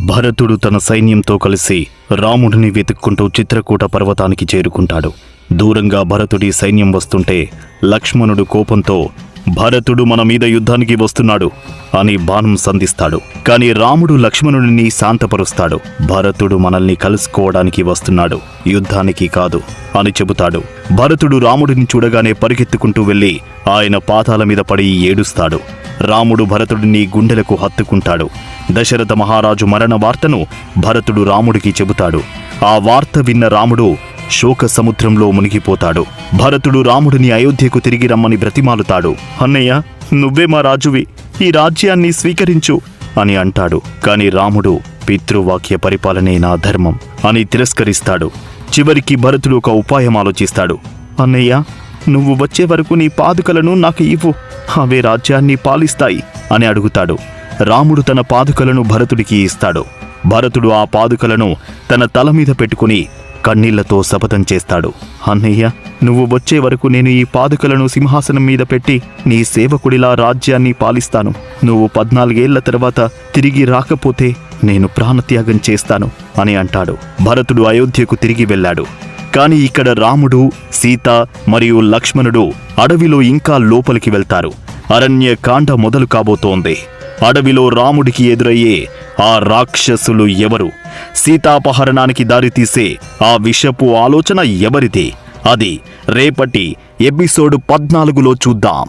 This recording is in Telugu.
భరతుడు తన సైన్యంతో కలిసి రాముడిని వెతుక్కుంటూ చిత్రకూట పర్వతానికి చేరుకుంటాడు. దూరంగా భరతుడి సైన్యం వస్తుంటే లక్ష్మణుడు కోపంతో భరతుడు మన మీద యుద్ధానికి వస్తున్నాడు అని బాణం సంధిస్తాడు. కాని రాముడు లక్ష్మణుడిని శాంతపరుస్తాడు. భరతుడు మనల్ని కలుసుకోవడానికి వస్తున్నాడు, యుద్ధానికి కాదు అని చెబుతాడు. భరతుడు రాముడిని చూడగానే పరిగెత్తుకుంటూ వెళ్లి ఆయన పాదాల మీద పడి ఏడుస్తాడు. రాముడు భరతుడిని గుండెలకు హత్తుకుంటాడు. దశరథ మహారాజు మరణ వార్తను భరతుడు రాముడికి చెబుతాడు. ఆ వార్త విన్న రాముడు శోక సముద్రంలో మునిగిపోతాడు. భరతుడు రాముడిని అయోధ్యకు తిరిగి రమ్మని బ్రతిమాలుతాడు. అన్నయ్య, నువ్వే మా రాజువి, ఈ రాజ్యాన్ని స్వీకరించు అని అంటాడు. కాని రాముడు పితృవాక్య పరిపాలనే నా ధర్మం అని తిరస్కరిస్తాడు. చివరికి భరతుడు ఒక ఉపాయం ఆలోచిస్తాడు. అన్నయ్య, నువ్వు వచ్చే వరకు నీ పాదుకలను నాకు ఇవ్వు, అవే రాజ్యాన్ని పాలిస్తాయి అని అడుగుతాడు. రాముడు తన పాదుకలను భరతుడికి ఇస్తాడు. భరతుడు ఆ పాదుకలను తన తల మీద పెట్టుకుని కన్నీళ్లతో శపథం చేస్తాడు. అన్నయ్య, నువ్వు వచ్చే వరకు నేను ఈ పాదుకలను సింహాసనం మీద పెట్టి నీ సేవకుడిలా రాజ్యాన్ని పాలిస్తాను. నువ్వు 14 ఏళ్ల తర్వాత తిరిగి రాకపోతే నేను ప్రాణత్యాగం చేస్తాను అని అంటాడు. భరతుడు అయోధ్యకు తిరిగి వెళ్ళాడు. కాని ఇక్కడ రాముడు, సీత మరియు లక్ష్మణుడు అడవిలో ఇంకా లోపలికి వెళ్తారు. అరణ్యకాండ మొదలు కాబోతోంది. అడవిలో రాముడికి ఎదురయ్యే ఆ రాక్షసులు ఎవరు? సీతాపహరణానికి దారితీసే ఆ విషపు ఆలోచన ఎవరిది? అది రేపటి ఎపిసోడ్ 14లో చూద్దాం.